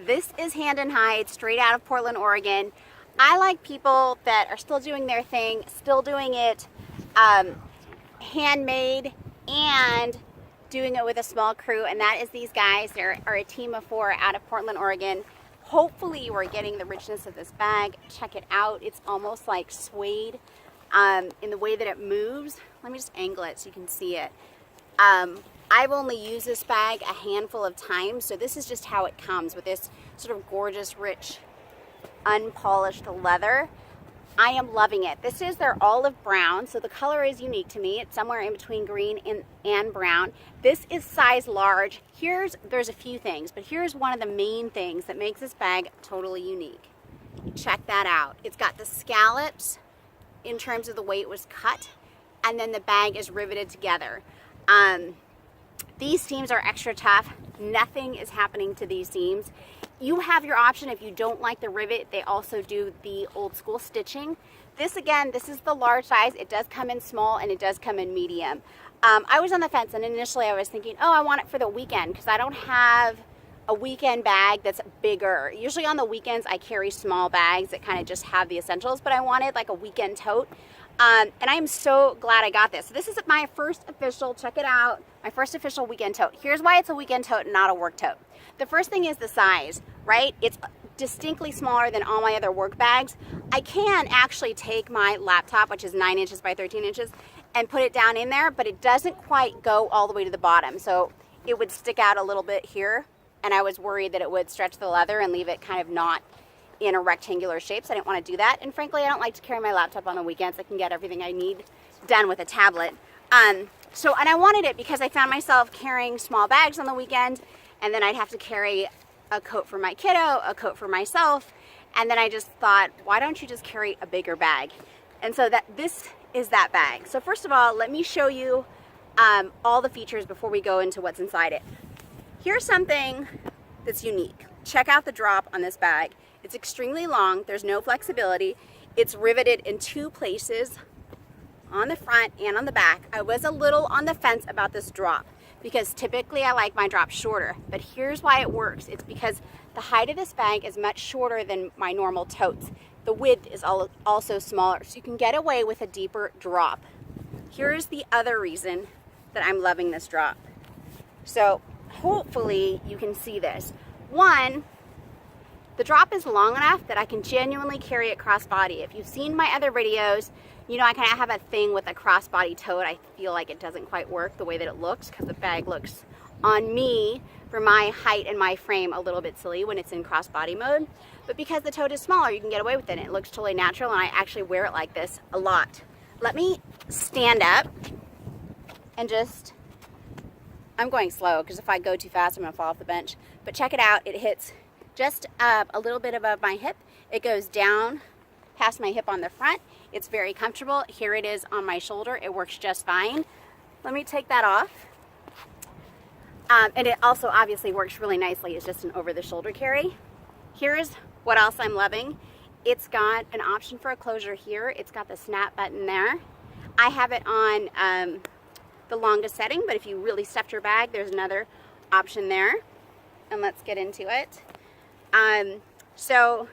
This is Handin Hide, straight out of Portland, Oregon. I like people that are still doing their thing, still doing it handmade and doing it with a small crew, and that is these guys. They are a team of 4 out of Portland, Oregon. Hopefully you are getting the richness of this bag. Check it out. It's almost like suede in the way that it moves. Let me just angle it so you can see it. I've only used this bag a handful of times, so this is just how it comes with this sort of gorgeous, rich, unpolished leather. I am loving it. This is their olive brown, so the color is unique to me. It's somewhere in between green and brown. This is size large. There's a few things, but here's one of the main things that makes this bag totally unique. Check that out. It's got the scallops in terms of the way it was cut, and then the bag is riveted together. These seams are extra tough. Nothing is happening to these seams. You have your option if you don't like the rivet. They also do the old school stitching. This is the large size. It does come in small and it does come in medium. I was on the fence, and initially I was thinking, oh, I want it for the weekend because I don't have a weekend bag that's bigger. Usually on the weekends I carry small bags that kind of just have the essentials, but I wanted like a weekend tote. And I am so glad I got this. So this is my first official, check it out, my first official weekend tote. Here's why it's a weekend tote and not a work tote. The first thing is the size, right? It's distinctly smaller than all my other work bags. I can actually take my laptop, which is 9 inches by 13 inches, and put it down in there, but it doesn't quite go all the way to the bottom. So it would stick out a little bit here, and I was worried that it would stretch the leather and leave it kind of not in a rectangular shape, so I didn't want to do that. And frankly, I don't like to carry my laptop on the weekends. I can get everything I need done with a tablet. And I wanted it because I found myself carrying small bags on the weekend, and then I'd have to carry a coat for my kiddo, a coat for myself, and then I just thought, why don't you just carry a bigger bag? And so this is that bag. So first of all, let me show you all the features before we go into what's inside it. Here's something that's unique. Check out the drop on this bag. It's extremely long. There's no flexibility. It's riveted in 2 places, on the front and on the back. I was a little on the fence about this drop because typically I like my drop shorter, but here's why it works. It's because the height of this bag is much shorter than my normal totes. The width is also smaller, so you can get away with a deeper drop. Here's the other reason that I'm loving this drop. So hopefully you can see this. One, the drop is long enough that I can genuinely carry it crossbody. If you've seen my other videos, you know I kind of have a thing with a crossbody tote. I feel like it doesn't quite work the way that it looks because the bag looks on me for my height and my frame a little bit silly when it's in crossbody mode. But because the tote is smaller, you can get away with it. It looks totally natural, and I actually wear it like this a lot. Let me stand up and I'm going slow because if I go too fast, I'm gonna fall off the bench. But check it out, it hits just a little bit above my hip. It goes down past my hip on the front. It's very comfortable. Here it is on my shoulder. It works just fine. Let me take that off. And it also obviously works really nicely. It's just an over-the-shoulder carry. Here's what else I'm loving. It's got an option for a closure here. It's got the snap button there. I have it on the longest setting, but if you really stuffed your bag, there's another option there. And let's get into it. So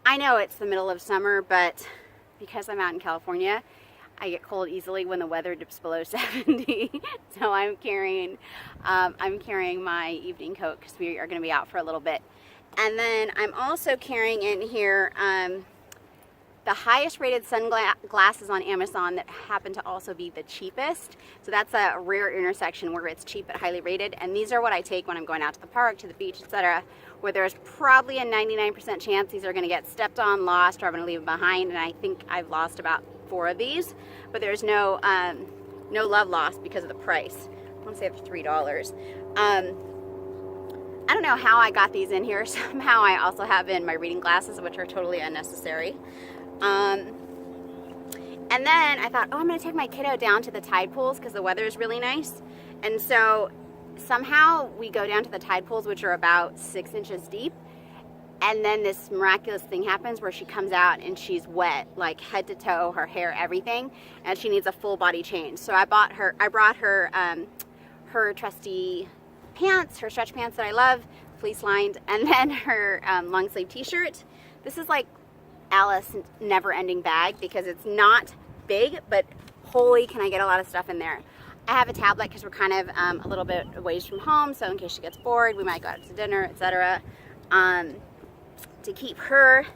I know it's the middle of summer, but because I'm out in California, I get cold easily when the weather dips below 70. So I'm carrying my evening coat because we are going to be out for a little bit. And then I'm also carrying in here the highest rated sunglasses on Amazon that happen to also be the cheapest. So that's a rare intersection where it's cheap but highly rated. And these are what I take when I'm going out to the park, to the beach, etc., where there's probably a 99% chance these are going to get stepped on, lost, or I'm going to leave them behind. And I think I've lost about 4 of these, but there's no love lost because of the price. I want to say it's $3. I don't know how I got these in here. Somehow I also have in my reading glasses, which are totally unnecessary. And then I thought, oh, I'm going to take my kiddo down to the tide pools because the weather is really nice. And so somehow we go down to the tide pools, which are about 6 inches deep. And then this miraculous thing happens where she comes out and she's wet, like head to toe, her hair, everything. And she needs a full body change. So I brought her her trusty pants, her stretch pants that I love, fleece lined, and then her long sleeve t-shirt. This is like Alice never ending bag because it's not big, but holy, can I get a lot of stuff in there. I have a tablet because we're kind of a little bit away from home, so in case she gets bored, we might go out to dinner, etc. To keep her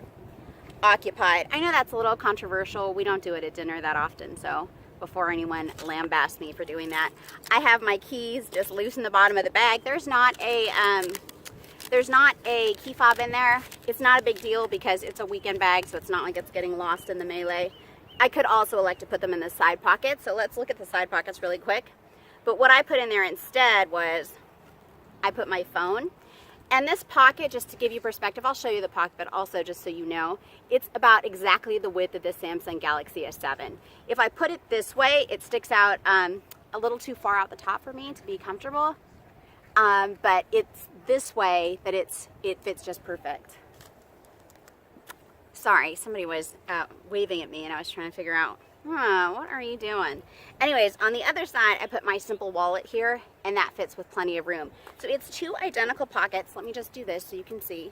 occupied. I know that's a little controversial. We don't do it at dinner that often, so before anyone lambasts me for doing that. I have my keys just loose in the bottom of the bag. There's not a key fob in there. It's not a big deal because it's a weekend bag, so it's not like it's getting lost in the melee. I could also elect to put them in the side pockets, so let's look at the side pockets really quick. But what I put in there instead was I put my phone. And this pocket, just to give you perspective, I'll show you the pocket, but also just so you know, it's about exactly the width of the Samsung Galaxy S7. If I put it this way, it sticks out a little too far out the top for me to be comfortable. But it's this way that it fits just perfect. Sorry, somebody was waving at me and I was trying to figure out, what are you doing? Anyways, on the other side, I put my simple wallet here, and that fits with plenty of room. So it's two identical pockets. Let me just do this so you can see.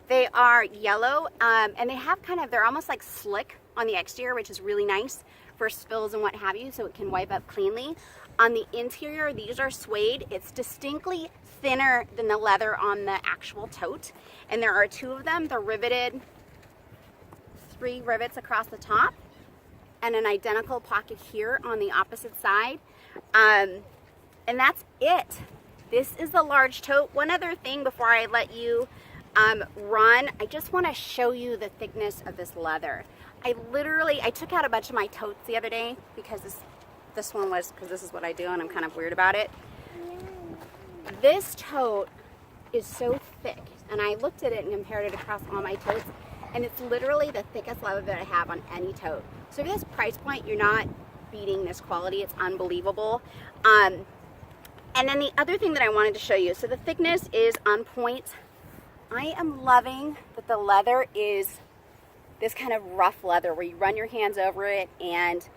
They are yellow, and they have they're almost like slick on the exterior, which is really nice for spills and what have you, so it can wipe up cleanly. On the interior, these are suede. It's distinctly thinner than the leather on the actual tote, and there are two of them. They're riveted, 3 rivets across the top, and an identical pocket here on the opposite side, and that's it. This is the large tote. One other thing before I let you run, I just want to show you the thickness of this leather. I took out a bunch of my totes the other day because this one was, because this is what I do and I'm kind of weird about it. This tote is so thick, and I looked at it and compared it across all my totes, and it's literally the thickest leather that I have on any tote. So for this price point, you're not beating this quality. It's unbelievable. And then the other thing that I wanted to show you, so the thickness is on point. I am loving that the leather is this kind of rough leather where you run your hands over it and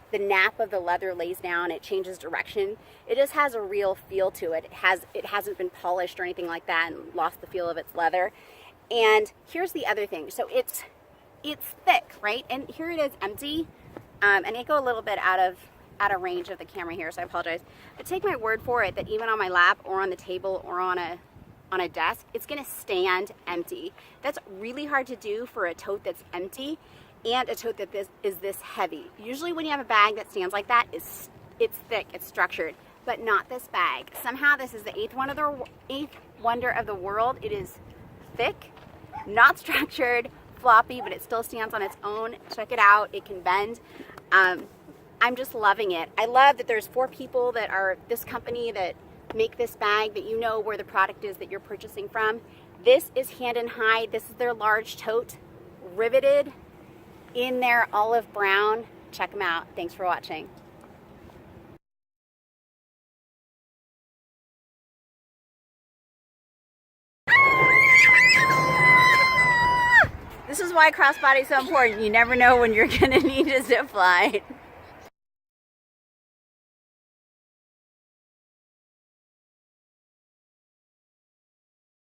the nap of the leather lays down, it changes direction. It just has a real feel to it. It hasn't been polished or anything like that and lost the feel of its leather. And here's the other thing. So it's thick, right? And here it is empty. And I go a little bit out of range of the camera here, so I apologize. But take my word for it that even on my lap or on the table or on a desk, it's gonna stand empty. That's really hard to do for a tote that's empty and a tote that is this heavy. Usually when you have a bag that stands like that, it's thick, it's structured, but not this bag. Somehow this is the eighth wonder of the world. It is thick, not structured, floppy, but it still stands on its own. Check it out, it can bend. I'm just loving it. I love that there's 4 people that are this company that make this bag, that you know where the product is that you're purchasing from. This is Handin Hide. This is their large tote, riveted in their olive brown. Check them out. Thanks for watching. This is why crossbody is so important. You never know when you're gonna need a zip line.